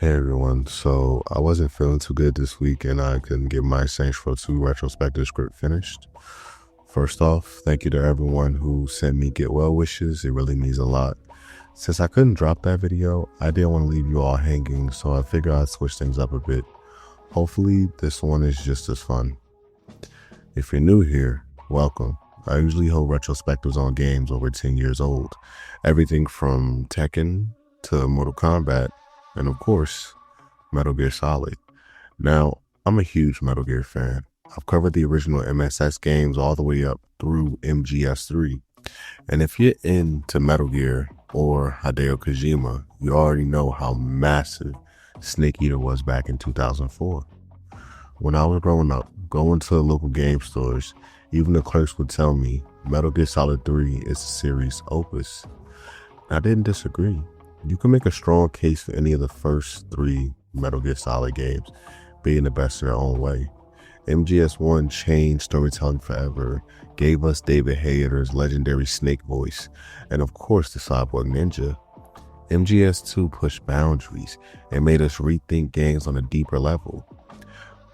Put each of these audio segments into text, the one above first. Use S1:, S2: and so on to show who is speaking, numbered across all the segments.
S1: Hey everyone, so I wasn't feeling too good this week and I couldn't get my Saints Row 2 retrospective script finished. First off, thank you to everyone who sent me get well wishes, it really means a lot. Since I couldn't drop that video, I didn't want to leave you all hanging, so I figured I'd switch things up a bit. Hopefully this one is just as fun. If you're new here, welcome. I usually hold retrospectives on games over 10 years old, everything from Tekken to Mortal Kombat, and of course, Metal Gear Solid. Now, I'm a huge Metal Gear fan. I've covered the original MSX games all the way up through MGS3. And if you're into Metal Gear or Hideo Kojima, you already know how massive Snake Eater was back in 2004. When I was growing up, going to the local game stores, even the clerks would tell me Metal Gear Solid 3 is a series opus. I didn't disagree. You can make a strong case for any of the first three Metal Gear Solid games being the best in their own way. MGS1 changed storytelling forever, gave us David Hayter's legendary Snake voice, and of course the Cyborg Ninja. MGS2 pushed boundaries and made us rethink games on a deeper level.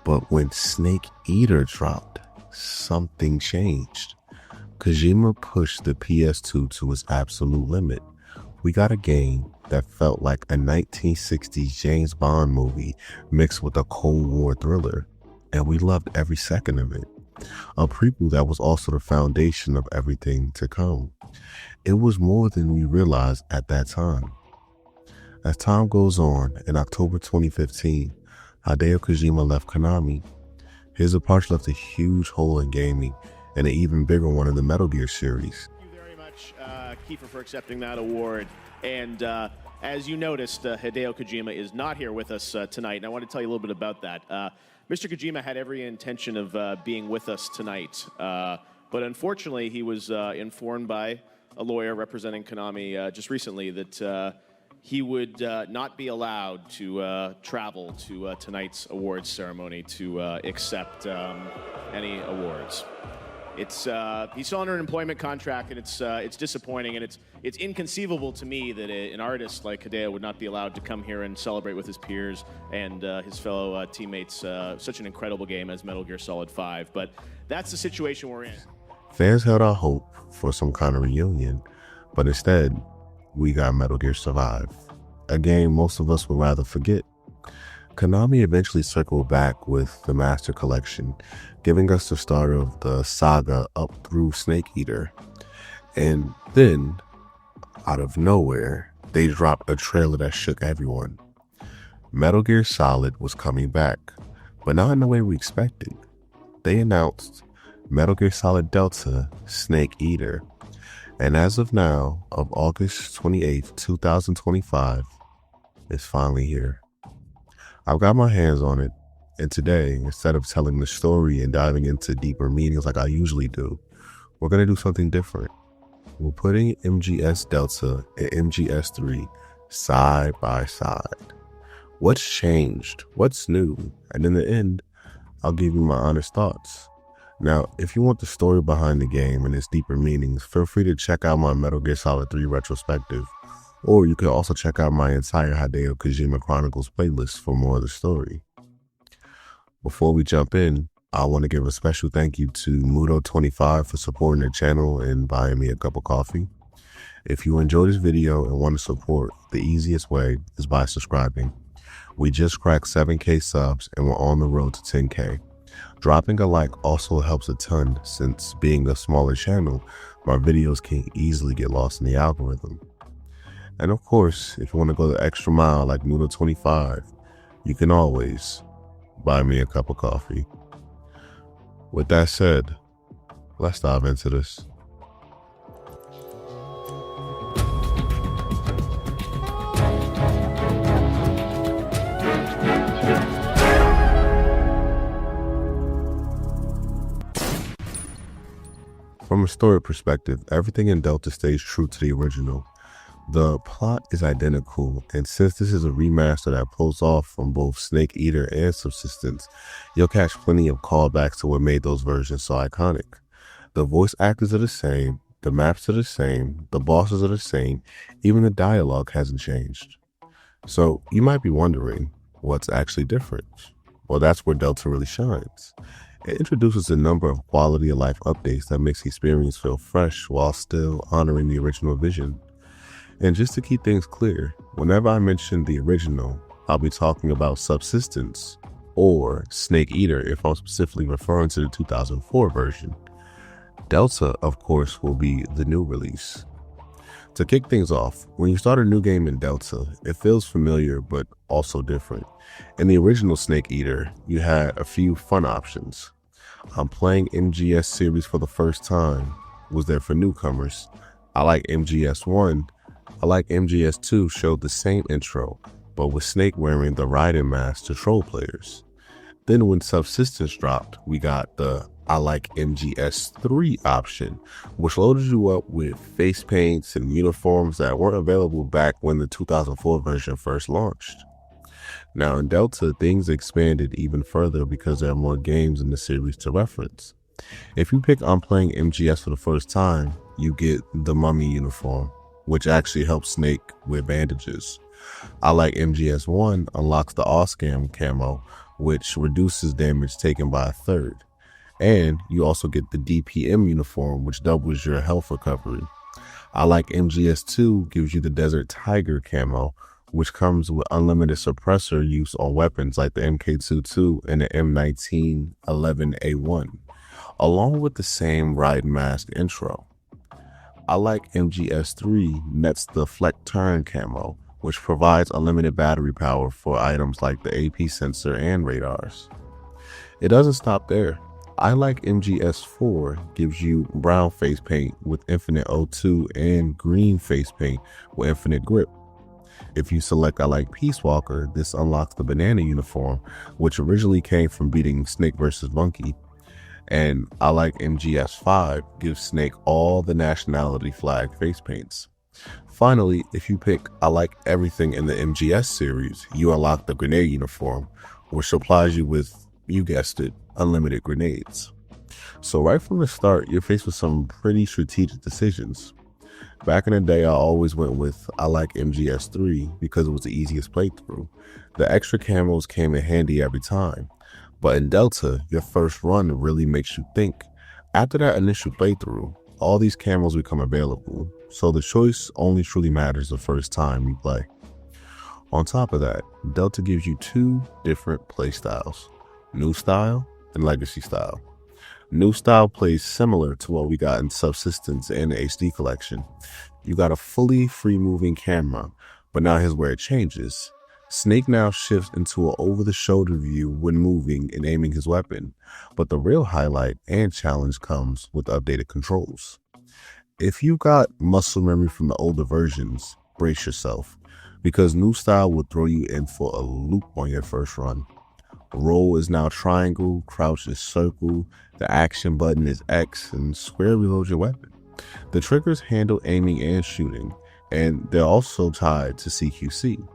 S1: But when Snake Eater dropped, something changed. Kojima pushed the PS2 to its absolute limit. We got a game that felt like a 1960s James Bond movie mixed with a Cold War thriller, and we loved every second of it. A prequel that was also the foundation of everything to come. It was more than we realized at that time. As time goes on, in October 2015, Hideo Kojima left Konami. His departure left a huge hole in gaming, and an even bigger one in the Metal Gear series.
S2: Thank you very much, Kiefer, for accepting that award. And as you noticed, Hideo Kojima is not here with us tonight, and I want to tell you a little bit about that. Mr. Kojima had every intention of being with us tonight, but unfortunately he was informed by a lawyer representing Konami just recently that he would not be allowed to travel to tonight's awards ceremony to accept any awards. He's still under an employment contract, and it's disappointing, and it's inconceivable to me that an artist like Hideo would not be allowed to come here and celebrate with his peers and his fellow teammates such an incredible game as Metal Gear Solid 5. But that's the situation we're in.
S1: Fans held out hope for some kind of reunion, but instead, we got Metal Gear Survive, a game most of us would rather forget. Konami eventually circled back with the Master Collection, giving us the start of the saga up through Snake Eater. And then, out of nowhere, they dropped a trailer that shook everyone. Metal Gear Solid was coming back, but not in the way we expected. They announced Metal Gear Solid Delta Snake Eater. And as of now, of August 28th, 2025, it's finally here. I've got my hands on it, and today, instead of telling the story and diving into deeper meanings like I usually do, we're going to do something different. We're putting MGS Delta and MGS3 side by side. What's changed? What's new? And in the end, I'll give you my honest thoughts. Now, if you want the story behind the game and its deeper meanings, feel free to check out my Metal Gear Solid 3 retrospective. Or you can also check out my entire Hideo Kojima Chronicles playlist for more of the story. Before we jump in, I want to give a special thank you to Mudo25 for supporting the channel and buying me a cup of coffee. If you enjoyed this video and want to support, the easiest way is by subscribing. We just cracked 7K subs and we're on the road to 10K. Dropping a like also helps a ton, since being a smaller channel, my videos can easily get lost in the algorithm. And of course, if you want to go the extra mile like Mudo25, you can always buy me a cup of coffee. With that said, let's dive into this. From a story perspective, everything in Delta stays true to the original. The plot is identical, and since this is a remaster that pulls off from both Snake Eater and Subsistence, you'll catch plenty of callbacks to what made those versions so iconic. The voice actors are the same, the maps are the same, the bosses are the same, even the dialogue hasn't changed. So you might be wondering what's actually different. Well, that's where Delta really shines. It introduces a number of quality of life updates that makes the experience feel fresh while still honoring the original vision. And just to keep things clear, whenever I mention the original, I'll be talking about Subsistence or Snake Eater if I'm specifically referring to the 2004 version. Delta, of course, will be the new release. To kick things off, when you start a new game in Delta, it feels familiar but also different. In the original Snake Eater, you had a few fun options. I'm playing MGS series for the first time, was there for newcomers. I like MGS1. I like MGS2 showed the same intro, but with Snake wearing the riding mask to troll players. Then when Subsistence dropped, we got the I like MGS3 option, which loaded you up with face paints and uniforms that weren't available back when the 2004 version first launched. Now in Delta, things expanded even further because there are more games in the series to reference. If you pick I'm playing MGS for the first time, you get the mummy uniform, which actually helps Snake with bandages. I like MGS1 unlocks the Oscam camo, which reduces damage taken by a third. And you also get the DPM uniform, which doubles your health recovery. I like MGS2 gives you the Desert Tiger camo, which comes with unlimited suppressor use on weapons like the MK22 and the M1911A1, along with the same ride mask intro. I like MGS3 nets the Fleck Turn camo, which provides unlimited battery power for items like the AP sensor and radars. It doesn't stop there. I like MGS4 gives you brown face paint with infinite O2 and green face paint with infinite grip. If you select I like Peace Walker, this unlocks the banana uniform, which originally came from beating Snake vs. Monkey. And I like MGS5 gives Snake all the nationality flag face paints. Finally, if you pick I like everything in the MGS series, you unlock the grenade uniform, which supplies you with, you guessed it, unlimited grenades. So right from the start, you're faced with some pretty strategic decisions. Back in the day, I always went with I like MGS3 because it was the easiest playthrough. The extra camos came in handy every time. But in Delta, your first run really makes you think. After that initial playthrough, all these camos become available, so the choice only truly matters the first time you play. On top of that, Delta gives you two different playstyles, New Style and Legacy Style. New Style plays similar to what we got in Subsistence and the HD collection. You got a fully free-moving camera, but now here's where it changes. Snake now shifts into an over-the-shoulder view when moving and aiming his weapon, but the real highlight and challenge comes with updated controls. If you got muscle memory from the older versions, brace yourself, because New Style will throw you in for a loop on your first run. Roll is now triangle, crouch is circle, the action button is X, and square reloads your weapon. The triggers handle aiming and shooting, and they're also tied to CQC.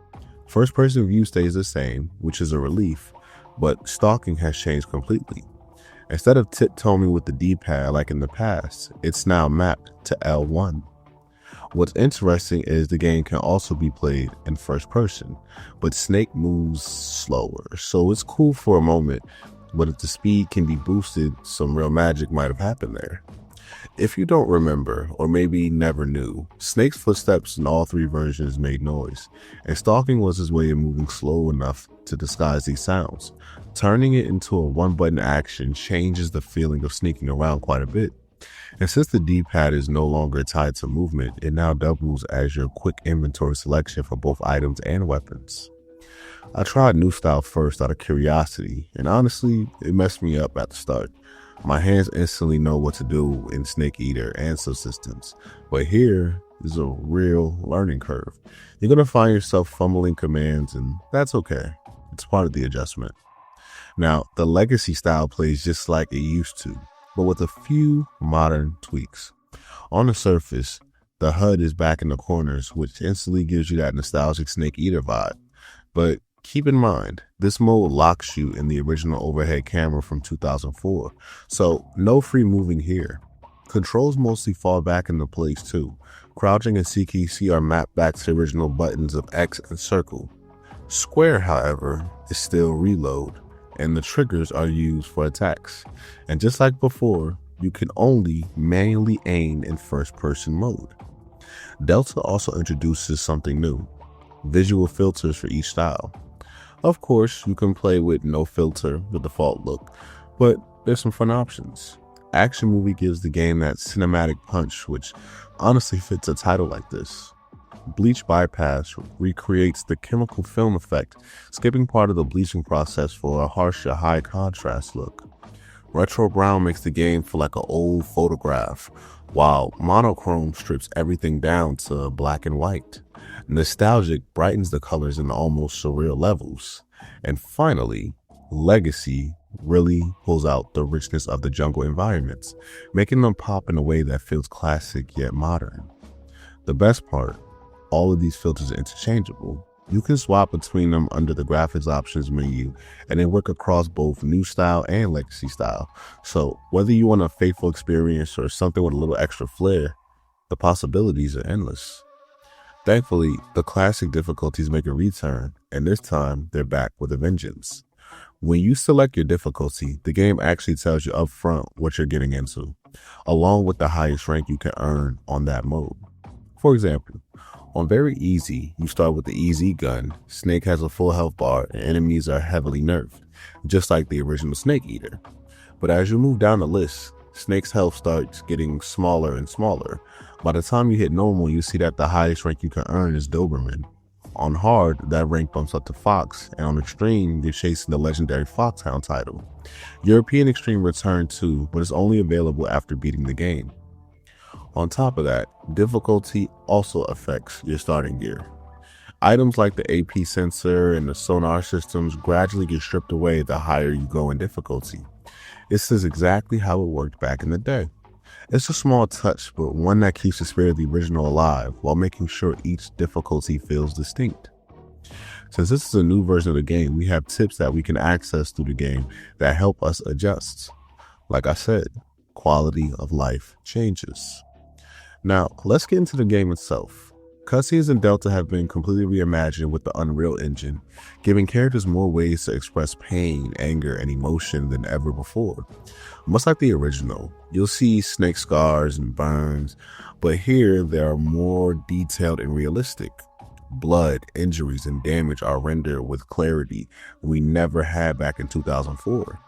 S1: First person view stays the same, which is a relief, but stalking has changed completely. Instead of tiptoeing with the D-pad like in the past, it's now mapped to L1. What's interesting is the game can also be played in first person, but Snake moves slower, so it's cool for a moment, but if the speed can be boosted, some real magic might have happened there. If you don't remember, or maybe never knew, Snake's footsteps in all three versions made noise, and stalking was his way of moving slow enough to disguise these sounds. Turning it into a one-button action changes the feeling of sneaking around quite a bit. And since the D-pad is no longer tied to movement, it now doubles as your quick inventory selection for both items and weapons. I tried New Style first out of curiosity, and honestly, it messed me up at the start. My hands instantly know what to do in Snake Eater and Subsistence, but here is a real learning curve. You're going to find yourself fumbling commands, and that's okay. It's part of the adjustment. Now, the Legacy Style plays just like it used to, but with a few modern tweaks. On the surface, the HUD is back in the corners, which instantly gives you that nostalgic Snake Eater vibe. But keep in mind, this mode locks you in the original overhead camera from 2004, so no free moving here. Controls mostly fall back into place too. Crouching and CQC are mapped back to the original buttons of X and circle. Square, however, is still reload, and the triggers are used for attacks. And just like before, you can only manually aim in first-person mode. Delta also introduces something new, visual filters for each style. Of course, you can play with no filter, the default look, but there's some fun options. Action Movie gives the game that cinematic punch, which honestly fits a title like this. Bleach Bypass recreates the chemical film effect, skipping part of the bleaching process for a harsher high contrast look. Retro Brown makes the game feel like an old photograph, while Monochrome strips everything down to black and white. Nostalgic brightens the colors in almost surreal levels. And finally, Legacy really pulls out the richness of the jungle environments, making them pop in a way that feels classic yet modern. The best part, all of these filters are interchangeable. You can swap between them under the graphics options menu, and they work across both new style and legacy style. So whether you want a faithful experience or something with a little extra flair, the possibilities are endless. Thankfully, the classic difficulties make a return, and this time they're back with a vengeance. When you select your difficulty, the game actually tells you up front what you're getting into, along with the highest rank you can earn on that mode. For example, on very easy, you start with the easy gun. Snake has a full health bar and enemies are heavily nerfed, just like the original Snake Eater. But as you move down the list, Snake's health starts getting smaller and smaller. By the time you hit normal, you see that the highest rank you can earn is Doberman. On hard, that rank bumps up to Fox, and on extreme, you're chasing the legendary Foxhound title. European Extreme returned too, but is only available after beating the game. On top of that, difficulty also affects your starting gear. Items like the AP sensor and the sonar systems gradually get stripped away the higher you go in difficulty. This is exactly how it worked back in the day. It's a small touch, but one that keeps the spirit of the original alive while making sure each difficulty feels distinct. Since this is a new version of the game, we have tips that we can access through the game that help us adjust. Like I said, quality of life changes. Now, let's get into the game itself. Cutscenes in Delta have been completely reimagined with the Unreal Engine, giving characters more ways to express pain, anger, and emotion than ever before. Much like the original, you'll see Snake scars and burns, but here they are more detailed and realistic. Blood, injuries, and damage are rendered with clarity we never had back in 2004.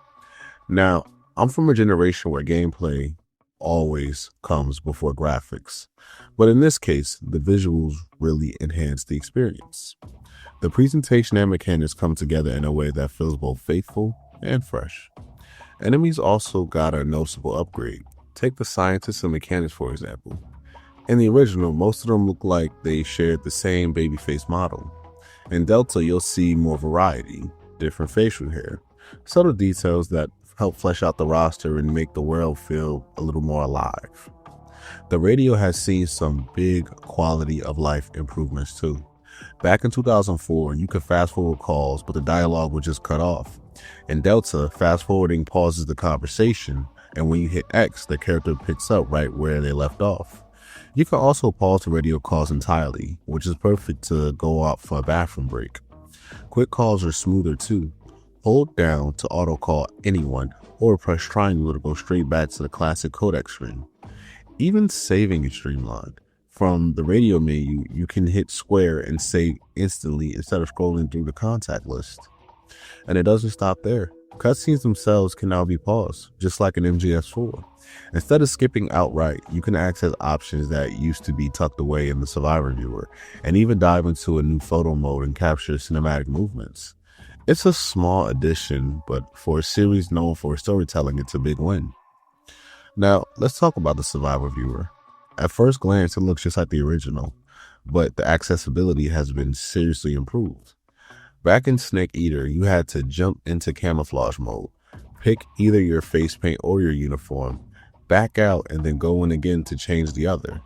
S1: Now, I'm from a generation where gameplay always comes before graphics, but in this case, the visuals really enhance the experience. The presentation and mechanics come together in a way that feels both faithful and fresh. Enemies also got a noticeable upgrade. Take the scientists and mechanics, for example. In the original, most of them look like they shared the same babyface model. In Delta, you'll see more variety, different facial hair, subtle details that help flesh out the roster and make the world feel a little more alive. The radio has seen some big quality of life improvements too. Back in 2004, you could fast forward calls, but the dialogue would just cut off. In Delta, fast forwarding pauses the conversation, and when you hit X, the character picks up right where they left off. You can also pause the radio calls entirely, which is perfect to go out for a bathroom break. Quick calls are smoother too. Hold down to auto call anyone, or press triangle to go straight back to the classic codec screen. Even saving is streamlined. From the radio menu, you can hit square and save instantly instead of scrolling through the contact list. And it doesn't stop there. Cutscenes themselves can now be paused, just like in MGS4. Instead of skipping outright, you can access options that used to be tucked away in the Survivor viewer, and even dive into a new photo mode and capture cinematic movements. It's a small addition, but for a series known for storytelling, it's a big win. Now, let's talk about the Survivor viewer. At first glance, it looks just like the original, but the accessibility has been seriously improved. Back in Snake Eater, you had to jump into camouflage mode, pick either your face paint or your uniform, back out, and then go in again to change the other.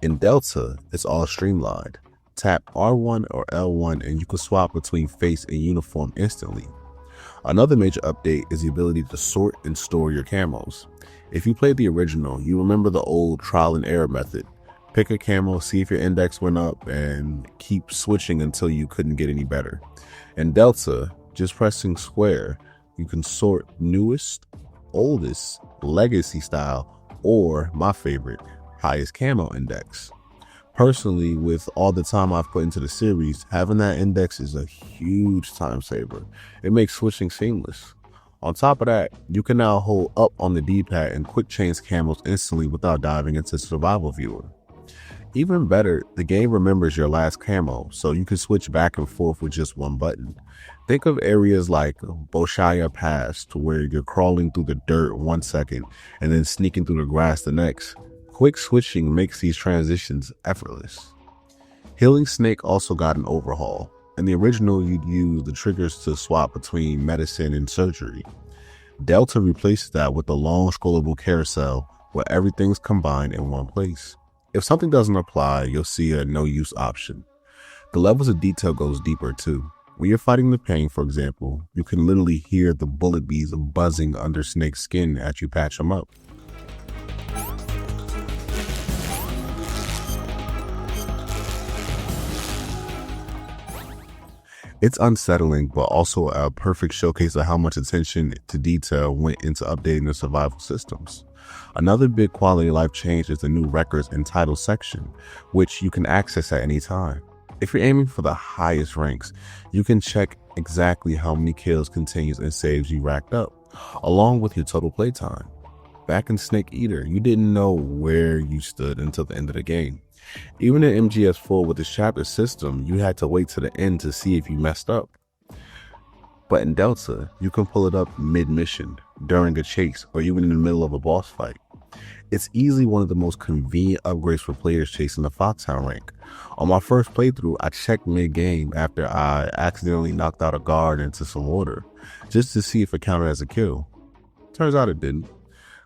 S1: In Delta, it's all streamlined. Tap R1 or L1 and you can swap between face and uniform instantly. Another major update is the ability to sort and store your camos. If you played the original, you remember the old trial and error method. Pick a camo, see if your index went up, and keep switching until you couldn't get any better. In Delta, just pressing square, you can sort newest, oldest, legacy style, or my favorite, highest camo index. Personally, with all the time I've put into the series, having that index is a huge time saver. It makes switching seamless. On top of that, you can now hold up on the D-pad and quick change camos instantly without diving into Survival Viewer. Even better, the game remembers your last camo, so you can switch back and forth with just one button. Think of areas like Boshaya Pass, to where you're crawling through the dirt 1 second and then sneaking through the grass the next. Quick switching makes these transitions effortless. Healing Snake also got an overhaul. In the original, you'd use the triggers to swap between medicine and surgery. Delta replaces that with a long scrollable carousel where everything's combined in one place. If something doesn't apply, you'll see a no use option. The levels of detail goes deeper too. When you're fighting the pain, for example, you can literally hear the bullet bees buzzing under Snake's skin as you patch him up. It's unsettling, but also a perfect showcase of how much attention to detail went into updating the survival systems. Another big quality of life change is the new records and title section, which you can access at any time. If you're aiming for the highest ranks, you can check exactly how many kills, continues, and saves you racked up, along with your total playtime. Back in Snake Eater, you didn't know where you stood until the end of the game. Even in MGS4 with the chapter system, you had to wait to the end to see if you messed up. But in Delta, you can pull it up mid-mission, during a chase, or even in the middle of a boss fight. It's easily one of the most convenient upgrades for players chasing the Foxhound rank. On my first playthrough, I checked mid-game after I accidentally knocked out a guard into some water, just to see if it counted as a kill. Turns out it didn't.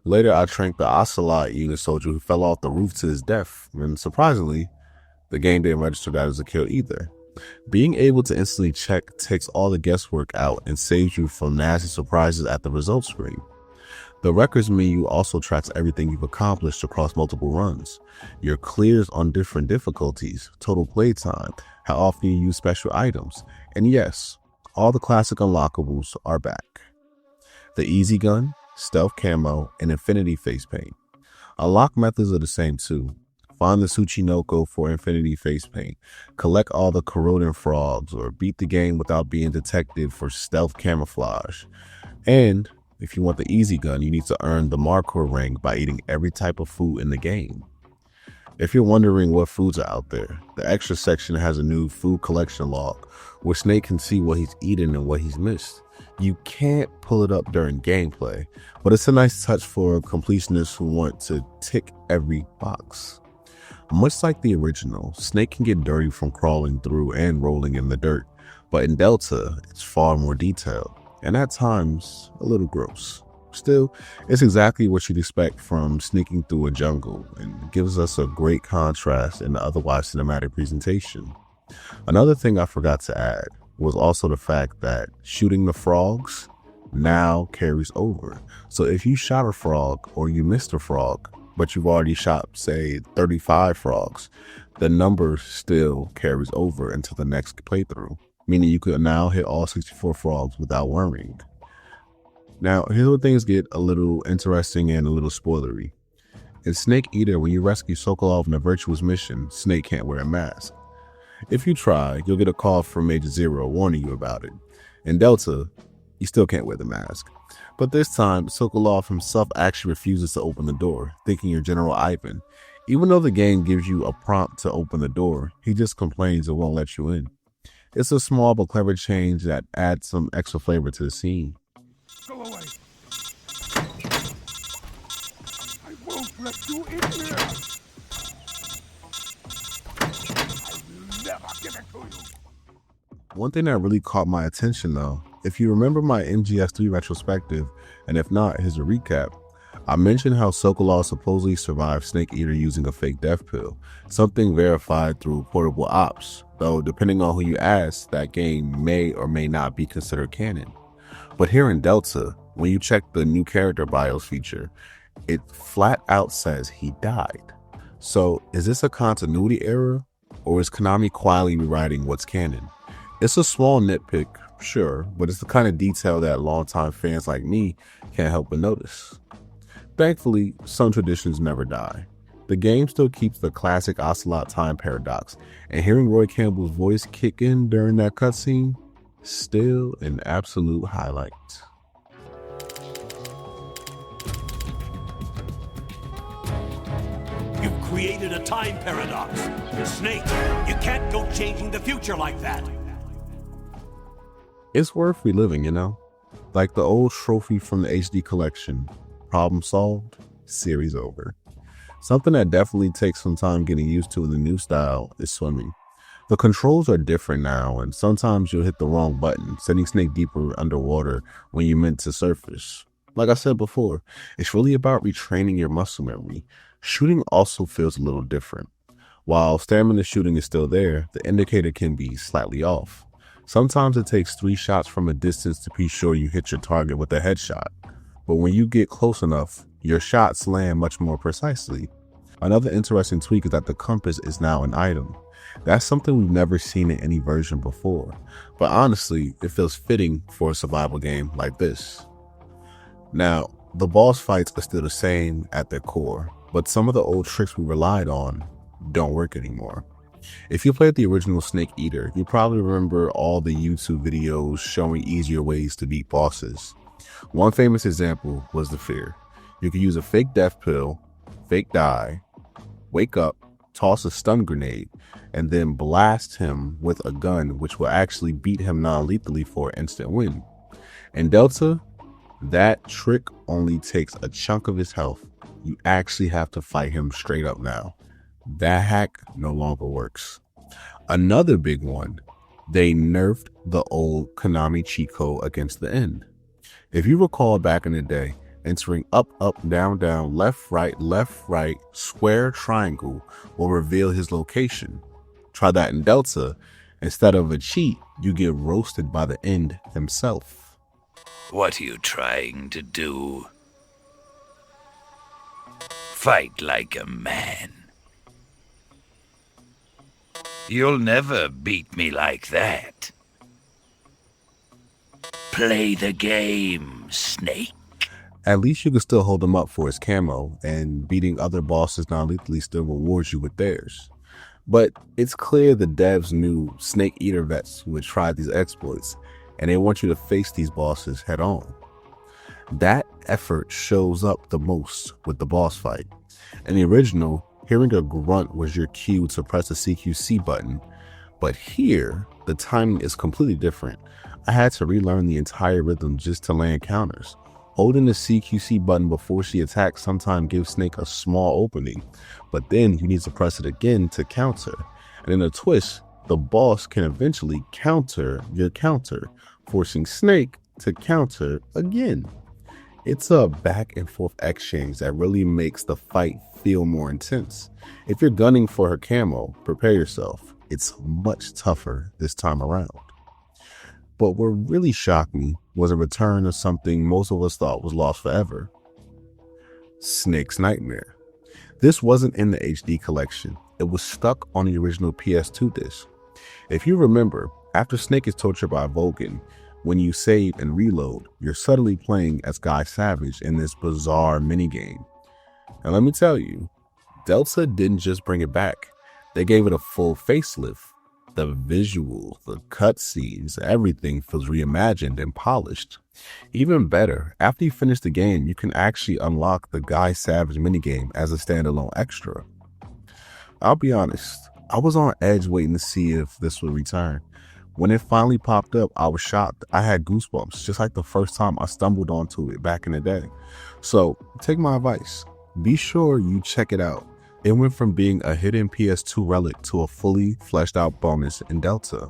S1: Later, I tranked the Ocelot unit soldier who fell off the roof to his death, and surprisingly, the game didn't register that as a kill either. Being able to instantly check takes all the guesswork out and saves you from nasty surprises at the results screen. The records menu also tracks everything you've accomplished across multiple runs, your clears on different difficulties, total playtime, how often you use special items, and yes, all the classic unlockables are back. The easy gun, stealth camo, and infinity face paint. Unlock methods are the same too. Find the Tsuchinoko for infinity face paint, collect all the corroding frogs, or beat the game without being detected for stealth camouflage. And if you want the easy gun, you need to earn the Markor rank by eating every type of food in the game. If you're wondering what foods are out there, the extra section has a new food collection log where Snake can see what he's eaten and what he's missed. You can't pull it up during gameplay, but it's a nice touch for completionists who want to tick every box. Much like the original, Snake can get dirty from crawling through and rolling in the dirt, but in Delta, it's far more detailed, and at times, a little gross. Still, it's exactly what you'd expect from sneaking through a jungle, and gives us a great contrast in the otherwise cinematic presentation. Another thing I forgot to add was also the fact that shooting the frogs now carries over. So if you shot a frog or you missed a frog, but you've already shot, say, 35 frogs, the number still carries over until the next playthrough, meaning you could now hit all 64 frogs without worrying. Now, here's where things get a little interesting and a little spoilery. In Snake Eater, when you rescue Sokolov in a virtuous mission, Snake can't wear a mask. If you try, you'll get a call from Major Zero warning you about it. In Delta, you still can't wear the mask. But this time, Sokolov himself actually refuses to open the door, thinking you're General Ivan. Even though the game gives you a prompt to open the door, he just complains and won't let you in. It's a small but clever change that adds some extra flavor to the scene.
S3: Go away. I won't let you in here. I will never give it to you.
S1: One thing that really caught my attention though, if you remember my MGS3 retrospective, and if not, here's a recap. I mentioned how Sokolov supposedly survived Snake Eater using a fake death pill, something verified through portable ops, though depending on who you ask, that game may or may not be considered canon. But here in Delta, when you check the new character bios feature, it flat out says he died. So is this a continuity error, or is Konami quietly rewriting what's canon? It's a small nitpick, sure, but it's the kind of detail that longtime fans like me can't help but notice. Thankfully, some traditions never die. The game still keeps the classic Ocelot time paradox, and hearing Roy Campbell's voice kick in during that cutscene, still an absolute highlight.
S4: You've created a time paradox. Snake, you can't go changing the future like that.
S1: It's worth reliving, you know? Like the old trophy from the HD collection. Problem solved, series over. Something that definitely takes some time getting used to in the new style is swimming. The controls are different now, and sometimes you'll hit the wrong button, sending Snake deeper underwater when you meant to surface. Like I said before, it's really about retraining your muscle memory. Shooting also feels a little different. While stamina shooting is still there, the indicator can be slightly off. Sometimes it takes 3 shots from a distance to be sure you hit your target with a headshot. But when you get close enough, your shots land much more precisely. Another interesting tweak is that the compass is now an item. That's something we've never seen in any version before. But honestly, it feels fitting for a survival game like this. Now, the boss fights are still the same at their core, but some of the old tricks we relied on don't work anymore. If you played the original Snake Eater, you probably remember all the YouTube videos showing easier ways to beat bosses. One famous example was the Fear. You could use a fake death pill, fake die, wake up, toss a stun grenade, and then blast him with a gun, which will actually beat him non-lethally for an instant win. In Delta, that trick only takes a chunk of his health. You actually have to fight him straight up now. That hack no longer works. Another big one, they nerfed the old Konami cheat code against the end. If you recall back in the day, entering up, up, down, down, left, right, square, triangle will reveal his location. Try that in Delta. Instead of a cheat, you get roasted by the end himself.
S5: What are you trying to do? Fight like a man. You'll never beat me like that. Play the game, Snake.
S1: At least you can still hold him up for his camo, and beating other bosses non-lethally still rewards you with theirs. But it's clear the devs knew Snake Eater vets would try these exploits, and they want you to face these bosses head on. That effort shows up the most with the boss fight. In the original, hearing a grunt was your cue to press the CQC button, but here, the timing is completely different. I had to relearn the entire rhythm just to land counters. Holding the CQC button before she attacks sometimes gives Snake a small opening, but then you need to press it again to counter. And in a twist, the boss can eventually counter your counter, forcing Snake to counter again. It's a back and forth exchange that really makes the fight feel more intense. If you're gunning for her camo, prepare yourself. It's much tougher this time around. But what really shocked me was a return of something most of us thought was lost forever. Snake's Nightmare. This wasn't in the HD collection. It was stuck on the original PS2 disc. If you remember, after Snake is tortured by Vulcan, when you save and reload, you're suddenly playing as Guy Savage in this bizarre minigame. And let me tell you, Delta didn't just bring it back. They gave it a full facelift. The visuals, the cutscenes, everything feels reimagined and polished. Even better, after you finish the game, you can actually unlock the Guy Savage minigame as a standalone extra. I'll be honest, I was on edge waiting to see if this would return. When it finally popped up, I was shocked. I had goosebumps, just like the first time I stumbled onto it back in the day. So take my advice. Be sure you check it out. It went from being a hidden PS2 relic to a fully fleshed out bonus in Delta.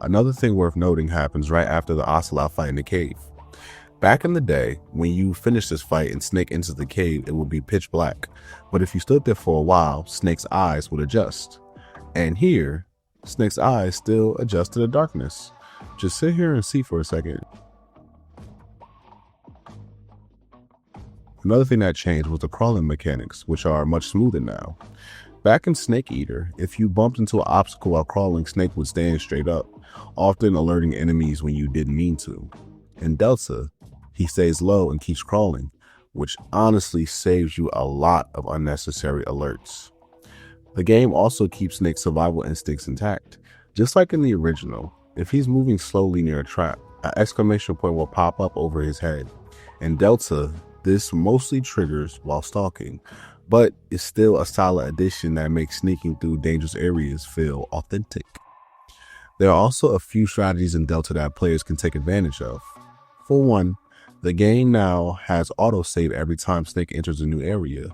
S1: Another thing worth noting happens right after the Ocelot fight in the cave. Back in the day, when you finish this fight and Snake enters the cave, it would be pitch black. But if you stood there for a while, Snake's eyes would adjust. And here, Snake's eyes still adjust to the darkness. Just sit here and see for a second. Another thing that changed was the crawling mechanics, which are much smoother now. Back in Snake Eater, if you bumped into an obstacle while crawling, Snake would stand straight up, often alerting enemies when you didn't mean to. In Delta, he stays low and keeps crawling, which honestly saves you a lot of unnecessary alerts. The game also keeps Snake's survival instincts intact. Just like in the original, if he's moving slowly near a trap, an exclamation point will pop up over his head. In Delta, this mostly triggers while stalking, but it's still a solid addition that makes sneaking through dangerous areas feel authentic. There are also a few strategies in Delta that players can take advantage of. For one, the game now has autosave every time Snake enters a new area.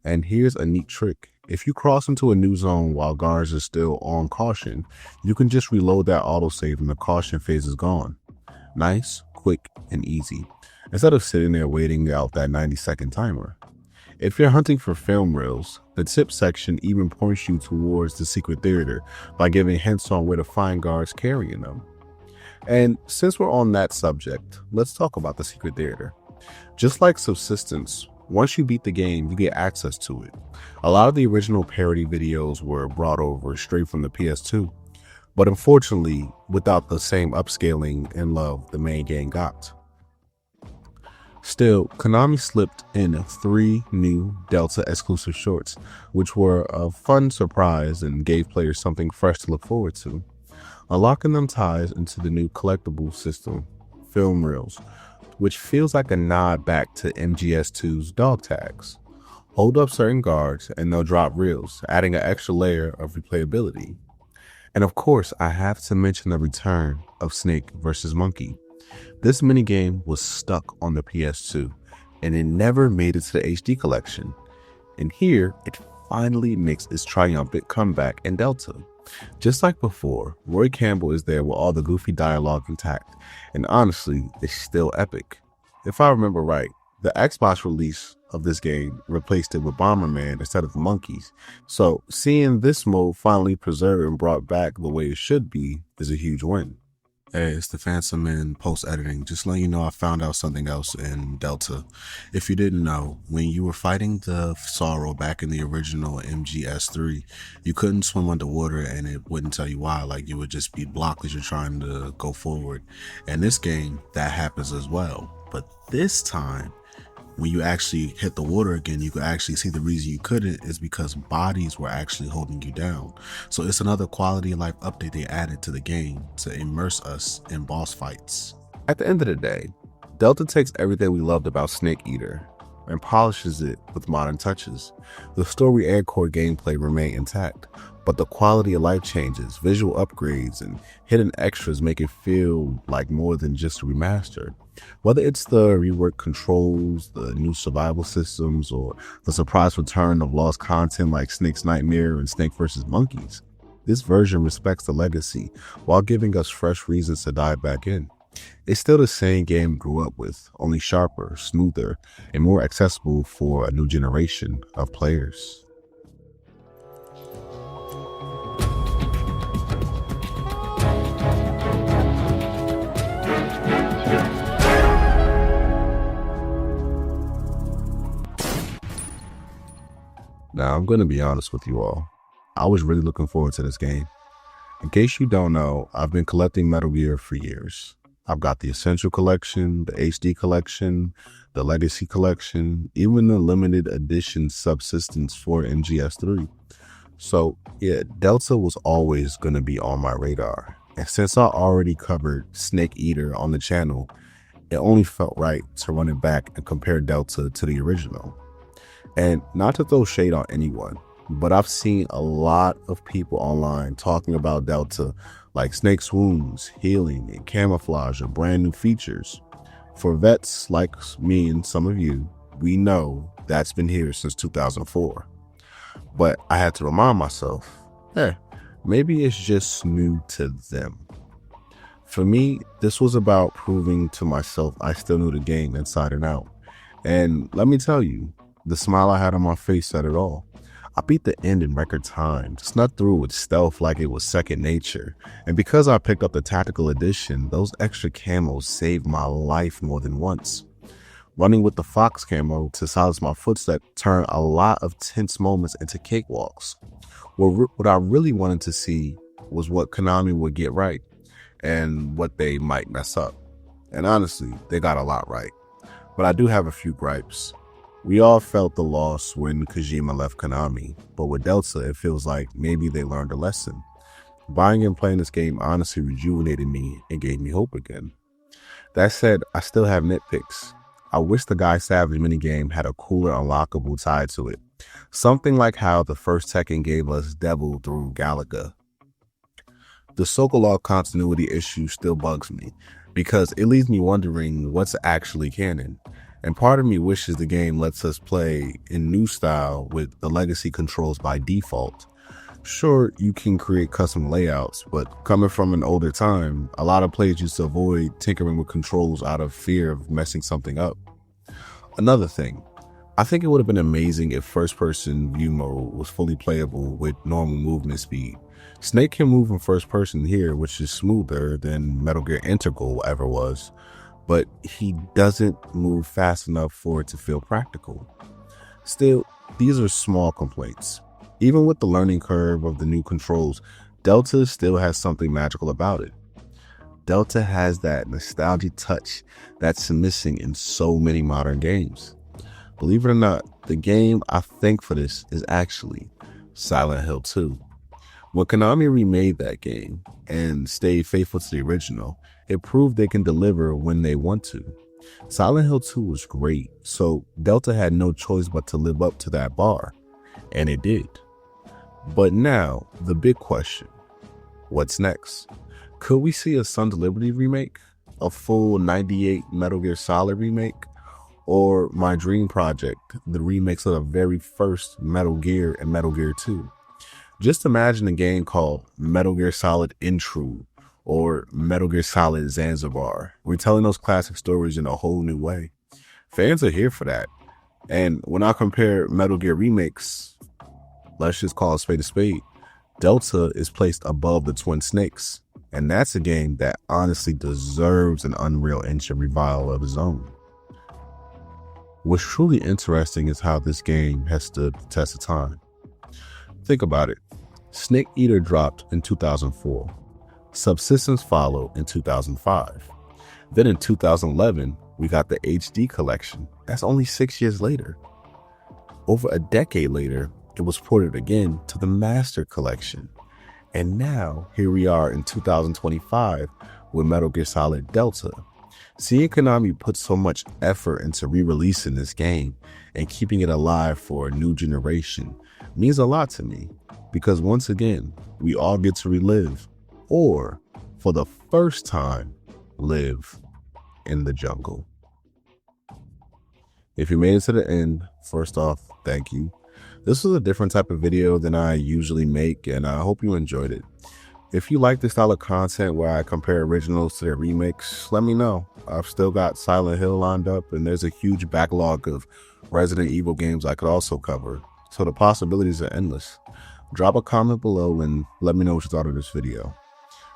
S1: And here's a neat trick. If you cross into a new zone while guards are still on caution, you can just reload that autosave and the caution phase is gone. Nice, quick, and easy, instead of sitting there waiting out that 90-second timer. If you're hunting for film reels, the tip section even points you towards the secret theater by giving hints on where to find guards carrying them. And since we're on that subject, let's talk about the secret theater. Just like Subsistence, once you beat the game, you get access to it. A lot of the original parody videos were brought over straight from the PS2, but unfortunately, without the same upscaling and love the main game got. Still, Konami slipped in 3 new Delta exclusive shorts, which were a fun surprise and gave players something fresh to look forward to. Unlocking them ties into the new collectible system, film reels, which feels like a nod back to MGS2's dog tags. Hold up certain guards and they'll drop reels, adding an extra layer of replayability. And of course, I have to mention the return of Snake vs. Monkey. This minigame was stuck on the PS2 and it never made it to the HD collection. And here, it finally makes its triumphant comeback in Delta. Just like before, Roy Campbell is there with all the goofy dialogue intact, and honestly, it's still epic. If I remember right, the Xbox release of this game replaced it with Bomberman instead of the monkeys, so seeing this mode finally preserved and brought back the way it should be is a huge win. Hey, it's the Phantom in post-editing. Just letting you know I found out something else in Delta. If you didn't know, when you were fighting the Sorrow back in the original MGS3, you couldn't swim underwater and it wouldn't tell you why. Like, you would just be blocked as you're trying to go forward. And this game, that happens as well. But this time, when you actually hit the water again, you could actually see the reason you couldn't is because bodies were actually holding you down. So it's another quality of life update they added to the game to immerse us in boss fights. At the end of the day, Delta takes everything we loved about Snake Eater and polishes it with modern touches. The story and core gameplay remain intact, but the quality of life changes, visual upgrades, and hidden extras make it feel like more than just a remaster. Whether it's the reworked controls, the new survival systems, or the surprise return of lost content like Snake's Nightmare and Snake vs. Monkeys, this version respects the legacy while giving us fresh reasons to dive back in. It's still the same game we grew up with, only sharper, smoother, and more accessible for a new generation of players. Now, I'm going to be honest with you all. I was really looking forward to this game. In case you don't know, I've been collecting Metal Gear for years. I've got the Essential Collection, the HD Collection, the Legacy Collection, even the limited edition Subsistence for MGS3. So yeah, Delta was always going to be on my radar. And since I already covered Snake Eater on the channel, it only felt right to run it back and compare Delta to the original. And not to throw shade on anyone, but I've seen a lot of people online talking about Delta like Snake's wounds, healing, and camouflage are brand new features. For vets like me and some of you, we know that's been here since 2004. But I had to remind myself, maybe it's just new to them. For me, this was about proving to myself I still knew the game inside and out. And let me tell you, the smile I had on my face said it all. I beat the end in record time, snuck through with stealth like it was second nature. And because I picked up the tactical edition, those extra camos saved my life more than once. Running with the Fox camo to silence my footsteps turned a lot of tense moments into cakewalks. What I really wanted to see was what Konami would get right and what they might mess up. And honestly, they got a lot right. But I do have a few gripes. We all felt the loss when Kojima left Konami, but with Delta, it feels like maybe they learned a lesson. Buying and playing this game honestly rejuvenated me and gave me hope again. That said, I still have nitpicks. I wish the Guy Savage minigame had a cooler unlockable tied to it. Something like how the first Tekken gave us Devil through Galaga. The Sokolov continuity issue still bugs me, because it leaves me wondering what's actually canon. And part of me wishes the game lets us play in new style with the legacy controls by default. Sure, you can create custom layouts, but coming from an older time, a lot of players used to avoid tinkering with controls out of fear of messing something up. Another thing, I think it would have been amazing if first-person view mode was fully playable with normal movement speed. Snake can move in first person here, which is smoother than Metal Gear Integral ever was, but he doesn't move fast enough for it to feel practical. Still, these are small complaints. Even with the learning curve of the new controls, Delta still has something magical about it. Delta has that nostalgia touch that's missing in so many modern games. Believe it or not, the game I think for this is actually Silent Hill 2. When Konami remade that game and stayed faithful to the original, it proved they can deliver when they want to. Silent Hill 2 was great, so Delta had no choice but to live up to that bar, and it did. But now, the big question, what's next? Could we see a Sons of Liberty remake? A full 98 Metal Gear Solid remake? Or my dream project, the remakes of the very first Metal Gear and Metal Gear 2? Just imagine a game called Metal Gear Solid Intrude or Metal Gear Solid Zanzibar. We're telling those classic stories in a whole new way. Fans are here for that. And when I compare Metal Gear remakes, let's just call a spade, Delta is placed above the Twin Snakes. And that's a game that honestly deserves an Unreal Engine revival of its own. What's truly interesting is how this game has stood the test of time. Think about it. Snake Eater dropped in 2004. Subsistence followed in 2005. Then in 2011, we got the HD collection. That's only 6 years later. Over a decade later, it was ported again to the Master Collection. And now, here we are in 2025 with Metal Gear Solid Delta. Seeing Konami put so much effort into re-releasing this game and keeping it alive for a new generation means a lot to me, because once again, we all get to relive, or for the first time, live in the jungle. If you made it to the end, first off, thank you. This was a different type of video than I usually make, and I hope you enjoyed it. If you like this style of content where I compare originals to their remakes, let me know. I've still got Silent Hill lined up, and there's a huge backlog of Resident Evil games I could also cover, so the possibilities are endless. Drop a comment below and let me know what you thought of this video.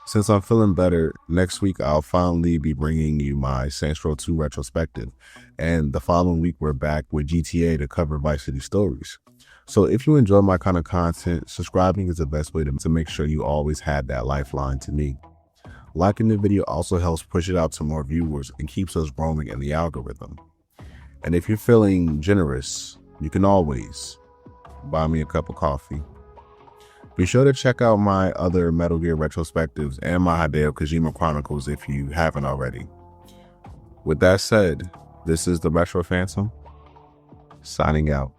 S1: Since I'm feeling better, next week I'll finally be bringing you my Saints Row 2 retrospective, and the following week we're back with GTA to cover Vice City stories. So if you enjoy my kind of content, subscribing is the best way to make sure you always have that lifeline to me. Liking the video also helps push it out to more viewers and keeps us growing in the algorithm. And if you're feeling generous, you can always buy me a cup of coffee. Be sure to check out my other Metal Gear retrospectives and my Hideo Kojima Chronicles if you haven't already. With that said, this is the Retro Phantom, signing out.